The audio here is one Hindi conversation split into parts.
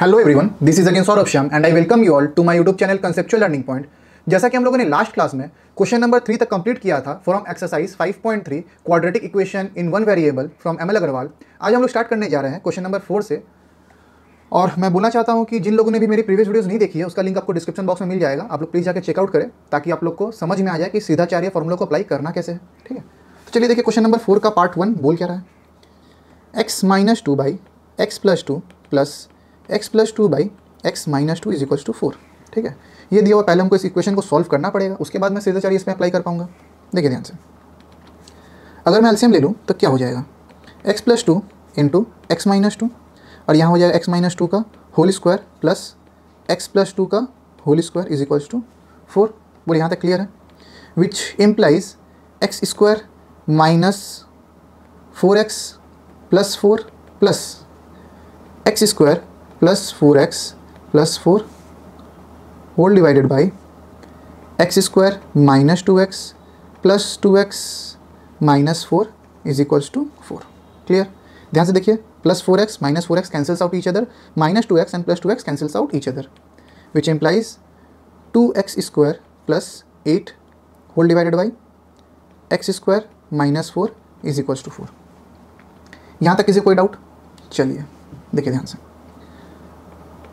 Hello everyone, this is again Saurabh Shyam and I welcome you all to my YouTube channel conceptual learning point. जैसा कि हम लोगों ने लास्ट क्लास में क्वेश्चन नंबर 3 तक कंप्लीट किया था from exercise 5.3 quadratic equation in one variable from M L Agarwal. आज हम लोग स्टार्ट करने जा रहे हैं क्वेश्चन नंबर 4 से। और मैं बोलना चाहता हूं कि जिन लोगों ने भी मेरी प्रीवियस वीडियोस नहीं देखी है उसका लिंक आपको डिस्क्रिप्शन बॉक्स में मिल जाएगा। आप लोग प्लीज़ जाकर चेकआउट करें ताकि आप लोग को समझ में आ जाए कि सीधाचार्य फॉर्मूला को अप्लाई करना कैसे है। ठीक है, तो चलिए देखिए क्वेश्चन नंबर 4 का पार्ट 1 बोल क्या रहा है। x minus 2 by x plus 2 plus x plus 2 by x minus 2 is equals to 4। ठीक है, ये दिया हुआ, पहले हमको इस इक्वेशन को सॉल्व करना पड़ेगा, उसके बाद मैं सीधाचार्य इसमें अप्लाई कर पाऊंगा। देखिए ध्यान से, अगर मैं एलसीएम ले लूँ तो क्या हो जाएगा, x plus 2 into x minus 2 और यहाँ हो जाएगा x माइनस 2 का whole square plus x plus 2 का whole square is equals to 4। बोले यहाँ तक क्लियर है, which implies x square minus 4x plus 4 plus x square plus 4x plus 4 whole divided by x square minus 2x plus 2x minus 4 is equals to 4। Clear, ध्यान से देखिए, plus 4x minus 4x cancels out each other, minus 2x and plus 2x cancels out each other, which implies 2x square plus 8 whole divided by x square minus 4 is equals to 4। यहाँ तक किसी कोई डाउट? चलिए देखिए ध्यान से,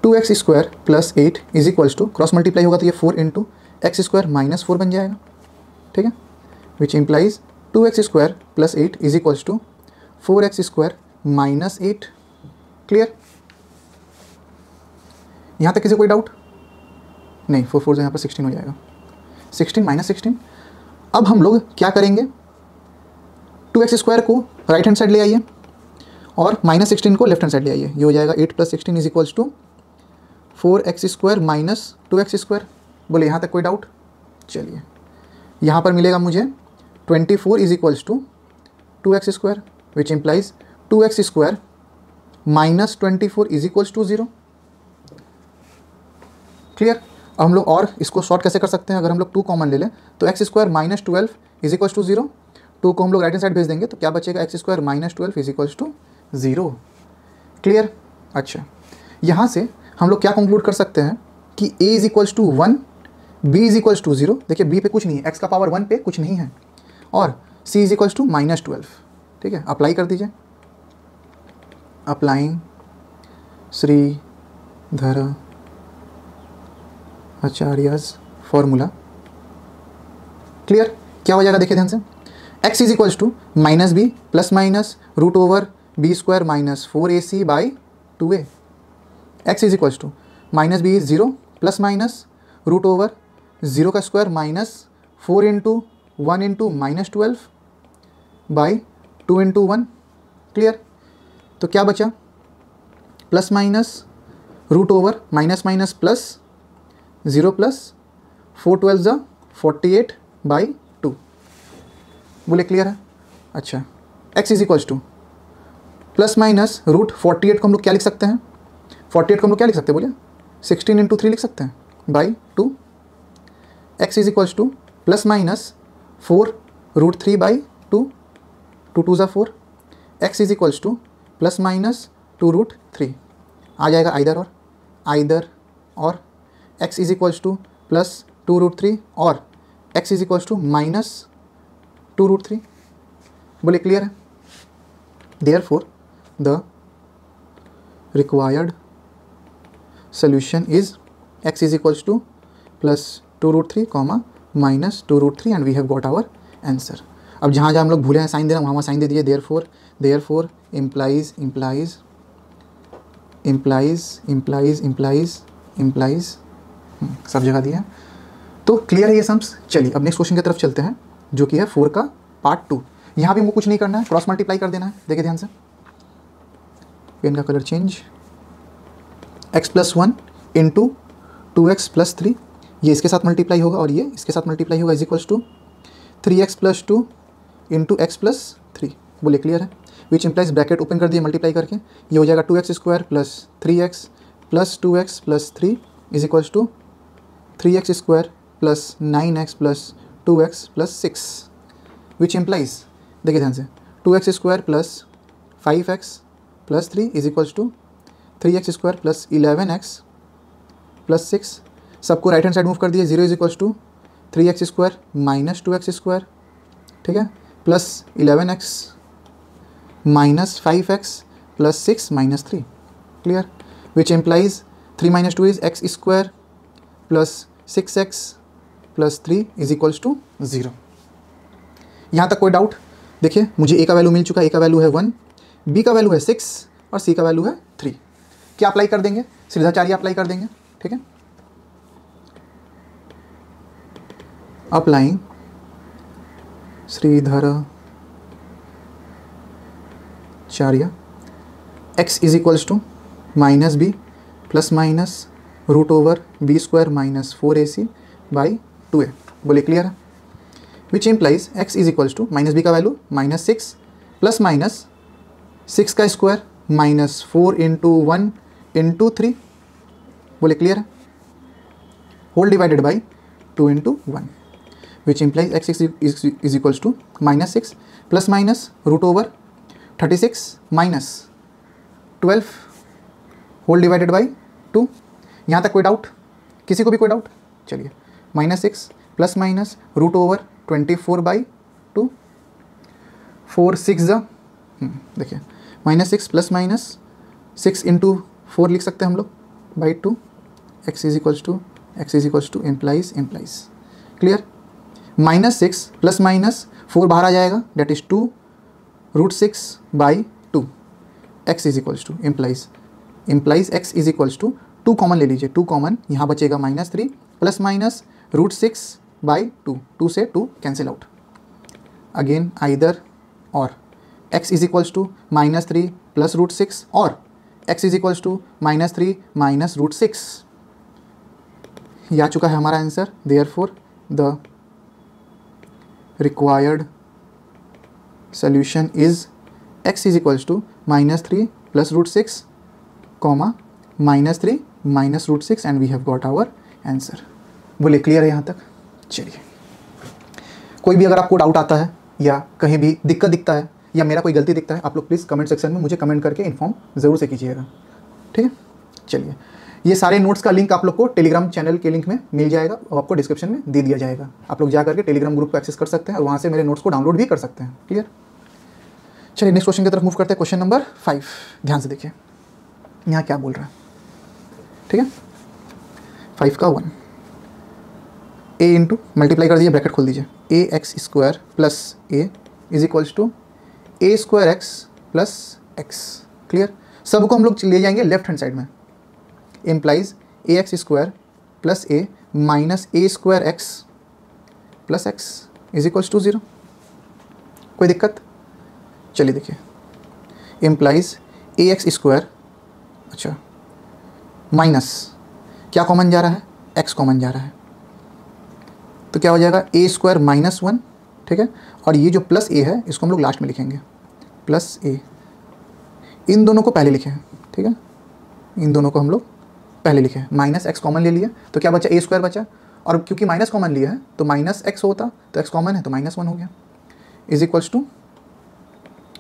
2x square plus 8 is equals to, cross multiply होगा तो ये 4 इंटू एक्स स्क्वायर माइनस 4 बन जाएगा। ठीक है, which implies 2x square plus 8 is equals to 4x square minus 8। Clear, यहाँ तक किसी कोई डाउट नहीं? 4 4 से यहाँ पर 16 हो जाएगा, 16 माइनस 16। अब हम लोग क्या करेंगे, 2x स्क्वायर को राइट हैंड साइड ले आइए और माइनस 16 को लेफ्ट हैंड साइड ले आइए। ये हो जाएगा 8 plus 16 is equals to 4x square minus 2x square. बोले यहाँ तक कोई डाउट? चलिए, यहाँ पर मिलेगा मुझे 24 is equals to 2x square, which implies 2x square minus 24 is equals to 0। Clear, अब हम लोग और इसको शॉर्ट कैसे कर सकते हैं, अगर हम लोग 2 कॉमन ले लें तो x square minus 12 is equals to 0। 2 को हम लोग राइट हैंड साइड भेज देंगे तो क्या बचेगा, x square minus 12 is equals to 0। Clear, अच्छा, यहाँ से हम लोग क्या कंक्लूड कर सकते हैं कि a is equals to 1, b is equals to 0। देखिए b पे कुछ नहीं है, x का पावर 1 पे कुछ नहीं है, और c is equals to minus 12। ठीक है, अप्लाई कर दीजिए, applying Shridhar Acharya's formula. Clear, क्या हो जाएगा देखिए ध्यान से, x is equals to minus b plus minus root over b square minus 4ac by 2a। x is equals to minus b is 0 plus minus root over 0 का square minus 4 into 1 into minus 12 by 2 into 1। Clear, तो क्या बचा, plus minus root over minus minus plus 0 plus 4 12 ज़ा 48 बाई 2। बोले क्लियर है? अच्छा, x is equals to plus minus root 48 को हम लोग क्या लिख सकते हैं, 48 को हम लोग क्या लिख सकते हैं, बोलिए 16 इंटू 3 लिख सकते हैं by 2। x is equals to plus minus 4 root 3 by 2, 2 2 ज़ा 4। x is equals to plus minus 2 root 3 आ जाएगा आइदर और x is equals to plus 2 root 3 और x is equals to minus 2 root 3। बोले क्लियर है? Therefore the required solution is x is equals to plus 2 root 3 comma minus 2 root 3 and we have got our answer। अब जहाँ जहाँ हम लोग भूले हैं साइन देना वहाँ साइन दे दिए। therefore implies सब जगह दिया। तो क्लियर है ये सम्स। चलिए अब नेक्स्ट क्वेश्चन की तरफ चलते हैं जो कि है 4 का पार्ट 2। यहाँ भी हमको कुछ नहीं करना है, क्रॉस मल्टीप्लाई कर देना है। देखिए ध्यान से, पेन का colour change, x plus 1 into 2x plus 3, ये इसके साथ मल्टीप्लाई होगा और ये इसके साथ मल्टीप्लाई होगा, is equals to 3x plus 2 into x plus 3। बोले क्लियर है? विच इम्प्लाइज, ब्रैकेट ओपन कर दिए मल्टीप्लाई करके, ये हो जाएगा 2x square plus 3x plus 2x plus 3 is equals to 3x square plus 9x plus 2x plus 6, which implies, देखिए ध्यान से, 2x square plus 5x plus 3 is equals to 3x² plus 11x plus 6, सबको राइट हैंड साइड मूव कर दिए, 0 is equals to 3x² minus 2x², ठीक है, plus 11x minus 5x plus 6 minus 3, clear, which implies 3 minus 2 is x² plus 6x plus 3 is equals to 0। यहाँ तक कोई डाउट? देखिए मुझे a का वैल्यू मिल चुका है, a का वैल्यू है 1, b का वैल्यू है 6 और c का वैल्यू है 3। क्या अप्लाई कर देंगे? श्रीधाचार्य अप्लाई कर देंगे, ठीक है। Applying Shridharacharya x is equals to minus b plus minus root over b² minus 4ac by 2a। बोले क्लियर है? Which implies x is equals to minus b का वैल्यू माइनस 6 प्लस माइनस 6 का स्क्वायर माइनस 4 इंटू 1 इंटू 3। बोले क्लियर है? Whole divided by 2 into 1, which implies x is equals to minus 6 plus minus root over 36 minus 12 whole divided by 2। यहाँ तक कोई डाउट? किसी को भी कोई डाउट? चलिए, minus 6 plus minus root over 24 by 2, 4 6 जा, देखिए माइनस 6 प्लस माइनस 6 इंटू 4 लिख सकते हैं हम लोग by 2, x is equals to implies clear. Minus 6 plus minus 4 बाहर आ जाएगा, that is 2 root 6 by 2, x is equals to implies x is equals to 2 common ले लीजिए, 2 कॉमन, यहाँ बचेगा minus 3 plus minus root 6 by 2, 2 से 2 कैंसिल आउट, अगेन आइदर और x is equals to minus 3 plus root 6 और x is equals to minus 3 minus root 6। ये आ चुका है हमारा answer. Therefore the required solution is x is equals to minus 3 plus root 6 comma minus 3 minus root 6 and we have got our answer. बोले क्लियर है यहाँ तक? चलिए, कोई भी अगर आपको डाउट आता है या कहीं भी दिक्कत दिखता है या मेरा कोई गलती दिखता है, आप लोग प्लीज़ कमेंट सेक्शन में मुझे कमेंट करके इन्फॉर्म ज़रूर से कीजिएगा, ठीक है। चलिए, ये सारे नोट्स का लिंक आप लोग को टेलीग्राम चैनल के लिंक में मिल जाएगा और आपको डिस्क्रिप्शन में दे दिया जाएगा। आप लोग जा करके टेलीग्राम ग्रुप को एक्सेस कर सकते हैं और वहाँ से मेरे नोट्स को डाउनलोड भी कर सकते हैं, क्लियर। चलिए नेक्स्ट क्वेश्चन की तरफ मूव करते हैं। क्वेश्चन नंबर 5, ध्यान से देखिए यहाँ क्या बोल रहा है, ठीक है। 5 का 1 a इंटू मल्टीप्लाई कर दीजिए, ब्रैकेट खोल दीजिए, ax² plus a is equals to a² x plus x, clear. सबको हम लोग ले जाएंगे लेफ्ट हैंड साइड में, implies ax² plus a minus a² x plus x is equals to 0। कोई दिक्कत? चलिए देखिए, इम्प्लाइज ax², अच्छा, माइनस क्या कॉमन जा रहा है? x कॉमन जा रहा है, तो क्या हो जाएगा a² माइनस 1, ठीक है। और ये जो प्लस a है इसको हम लोग लास्ट में लिखेंगे, प्लस a, इन दोनों को पहले लिखें, ठीक है, इन दोनों को हम लोग पहले लिखें। माइनस x कॉमन ले लिया तो क्या बचा? a² बचा, और क्योंकि माइनस कॉमन लिया है तो माइनस x होता, तो x कॉमन है तो माइनस 1 हो गया, इज इक्वल्स टू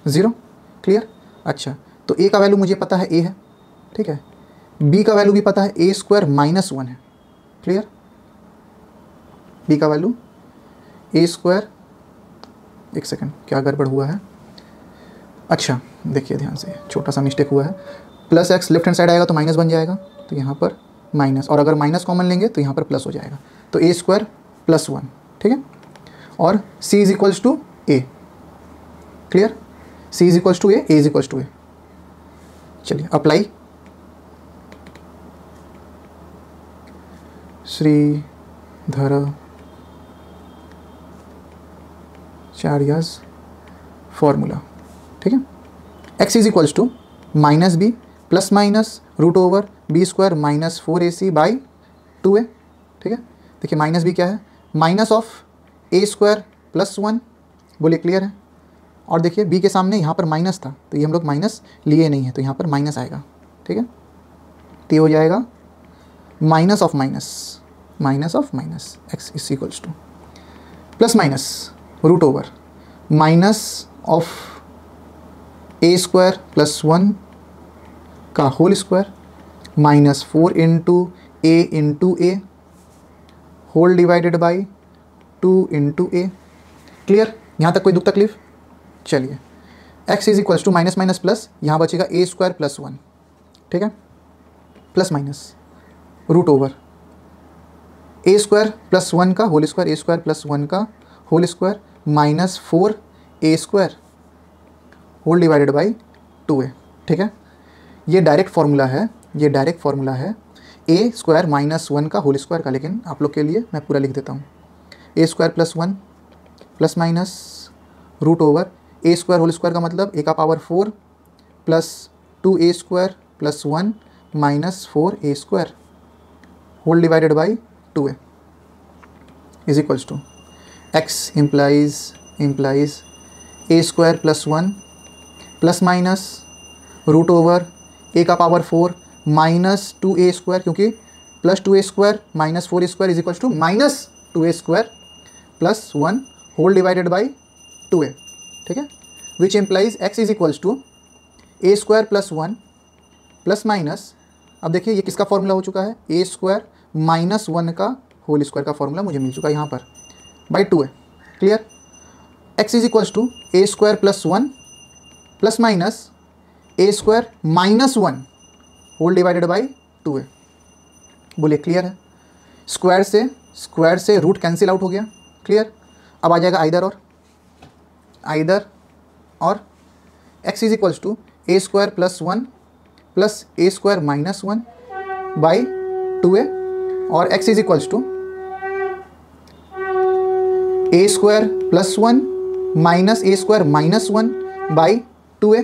0, क्लियर। अच्छा, तो a का वैल्यू मुझे पता है a है, ठीक है, b का वैल्यू भी पता है a² माइनस 1 है, क्लियर। b का वैल्यू a², एक सेकंड क्या गड़बड़ हुआ है, अच्छा देखिए ध्यान से, छोटा सा मिस्टेक हुआ है, plus x left hand side आएगा तो माइनस बन जाएगा, तो यहाँ पर माइनस, और अगर माइनस कॉमन लेंगे तो यहाँ पर प्लस हो जाएगा, तो a² प्लस 1, ठीक है। और c is equals to a, clear, c is equals to a is equals to a। चलिए अप्लाई श्रीधराचार्यस फॉर्मूला, ठीक है। x is equals to minus b plus minus root over b² minus 4ac by 2a, ठीक है। देखिए माइनस बी क्या है? माइनस ऑफ a² प्लस 1, बोलिए क्लियर है। और देखिए b के सामने यहाँ पर माइनस था तो ये हम लोग माइनस लिए नहीं है तो यहाँ पर माइनस आएगा, ठीक है। तो ये हो जाएगा minus of minus x is equals to plus minus root over minus of a² plus 1 का whole square minus 4 into a whole divided by 2 into a. Clear? यहाँ तक कोई दुख तकलीफ? चलिए, x is equals to minus minus plus, यहाँ बचेगा ए स्क्वायर प्लस 1, ठीक है, plus minus root over a square plus 1 का whole square, a square plus 1 का whole square minus 4 a square whole divided by 2a, ठीक है। ये डायरेक्ट फार्मूला है, ये डायरेक्ट फार्मूला है ए स्क्वायर माइनस 1 का होल स्क्वायर का, लेकिन आप लोग के लिए मैं पूरा लिख देता हूँ। A square plus 1 plus minus root over a square whole square का मतलब ए का power 4 plus 2a square plus 1 minus 4a square whole divided by 2a is equals to x implies a square plus 1 plus minus root over a का पावर 4 माइनस 2a स्क्वायर, क्योंकि plus 2a square minus 4a square is equals to minus 2a square plus 1 whole divided by 2a, ठीक है, which implies x is equals to a square plus 1 plus minus, अब देखिए ये किसका फॉर्मूला हो चुका है, ए स्क्वायर माइनस 1 का होल स्क्वायर का फॉर्मूला मुझे मिल चुका है यहाँ पर by 2a। Clear? x is equals to a square plus 1 plus minus a square minus 1 whole divided by 2a। बोलिए क्लियर है? स्क्वायर से रूट कैंसिल आउट हो गया। क्लियर? अब आ जाएगा आइदर और x is equals to a square plus 1 plus a square minus 1 by 2a, और x is equals to a square plus 1 minus a square minus 1 by 2a।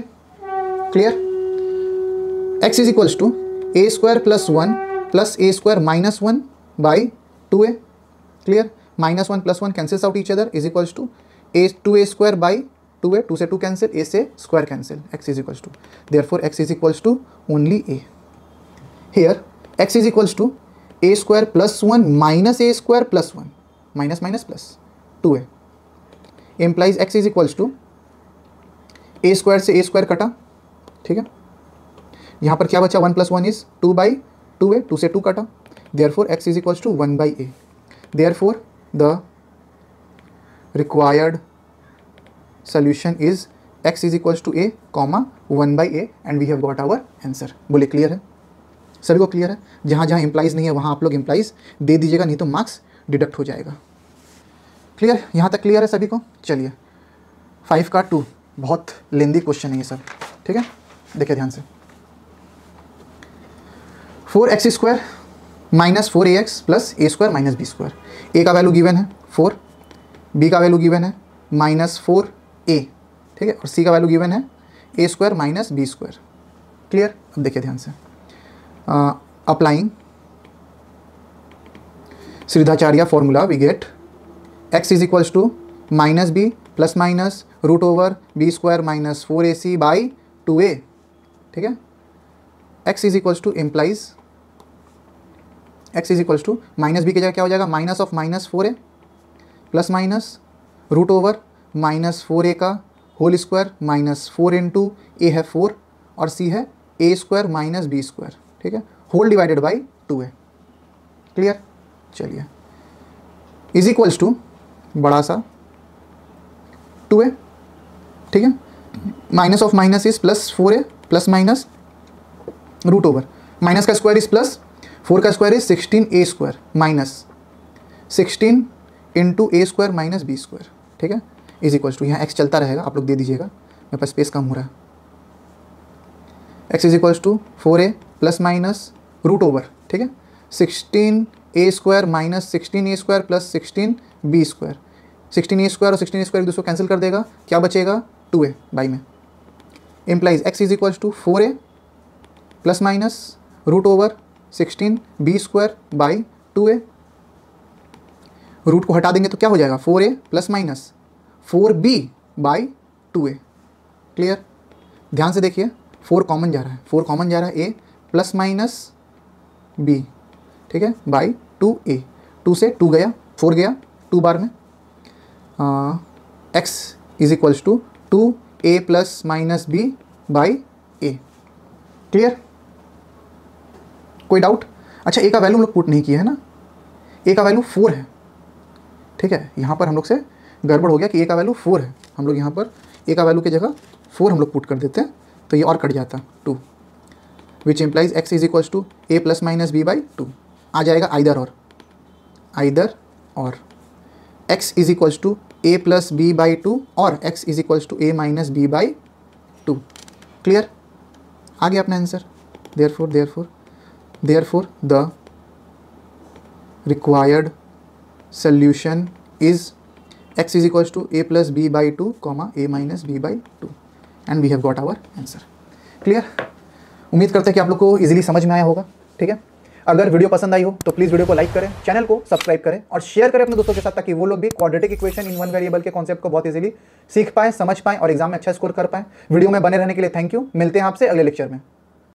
Clear? x is equals to a square plus 1 plus a square minus 1 by 2a। Clear? Minus 1 plus 1 cancels out each other is equals to a 2a square by 2a, 2 से 2 कैंसिल, a से square cancel, x is equals to, therefore x is equals to only a। Here x is equals to a square plus 1 minus a square plus 1 minus minus plus 2a implies x is equals to a square से ए स्क्वायर कटा, ठीक है, यहाँ पर क्या बचा, 1 प्लस 1 इज 2 बाई 2a, 2 से 2 कटा, therefore x is equals to 1 by a, therefore the required solution is x is equals to a comma 1 by a and we have got our answer। बोले क्लियर है? सभी को क्लियर है? जहाँ जहाँ इम्प्लाइज नहीं है वहाँ आप लोग इम्प्लाइज दे दीजिएगा, नहीं तो मार्क्स डिडक्ट हो जाएगा। क्लियर? यहाँ तक क्लियर है सभी को? चलिए 5 का 2 बहुत लेंदी क्वेश्चन है ये सब, ठीक है, देखिए ध्यान से। 4x square minus 4ax plus a square minus b square, a का वैल्यू गिवन है 4, बी का वैल्यू गिवन है माइनस 4a, ठीक है, और c का वैल्यू गिवन है a square minus b square. Clear? अब देखिए ध्यान से, applying Sridharacharya formula we get x is equals to minus b plus minus root over b square minus 4ac by 2a, ठीक है, x is equals to implies x is equals to minus b की जगह क्या हो जाएगा, minus of minus 4a plus minus root over minus 4a का होल स्क्वायर माइनस 4 इंटू ए है 4 और c है a square minus b square, ठीक है, whole divided by 2a। Clear? चलिए इज इक्वल्स टू बड़ा सा 2a, ठीक है, minus of minus is plus 4a plus minus root over minus का स्क्वायर इज प्लस 4 का square is 16a square minus 16 into a square minus b square, ठीक है, इज इक्वल्स टू, यहाँ x चलता रहेगा, आप लोग दे दीजिएगा, मेरे पास स्पेस कम हो रहा है। x is equals to 4a plus minus root over, ठीक है, 16a square minus 16a square plus 16b square, 16a square और 16a स्क्वायर एक दूसरे को कैंसिल कर देगा, क्या बचेगा 2a बाई में, implies x is equals to 4a plus minus root over 16b square by 2a। Root को हटा देंगे तो क्या हो जाएगा, 4a plus minus 4b by 2a। Clear? ध्यान से देखिए, 4 कॉमन जा रहा है, 4 कॉमन जा रहा है, a प्लस माइनस b, ठीक है, बाई 2a, 2 से 2 गया, 4 गया 2 बार में, x is equals to 2a plus minus b by a। Clear? कोई डाउट? अच्छा, ए का वैल्यू हम लोग पुट नहीं किया है ना, ए का वैल्यू 4 है, ठीक है। यहाँ पर हम लोग से गड़बड़ हो गया कि ए का वैल्यू 4 है, हम लोग यहाँ पर ए का वैल्यू की जगह 4 हम लोग पुट कर देते हैं, तो ये और कट जाता 2, which implies x is equals to a plus minus b by 2। आ जाएगा आइदर और x is equals to a plus b by 2 और x is equals to a minus b by 2। Clear? आ गया अपना answer. therefore the required solution is x is equals to a plus b by 2 comma a minus b by 2 and we have got our answer। Clear? उम्मीद करते हैं कि आप लोग को इजीली समझ में आया होगा, ठीक है। अगर वीडियो पसंद आई हो तो प्लीज़ वीडियो को लाइक करें, चैनल को सब्सक्राइब करें और शेयर करें अपने दोस्तों के साथ, ताकि वो लोग भी quadratic equation in one variable के कॉन्सेप्ट को बहुत इजीली सीख पाएं, समझ पाएं और एग्जाम में अच्छा स्कोर कर पाएं। वीडियो में बने रहने के लिए थैंक यू। मिलते हैं आपसे अगले लेक्चर में।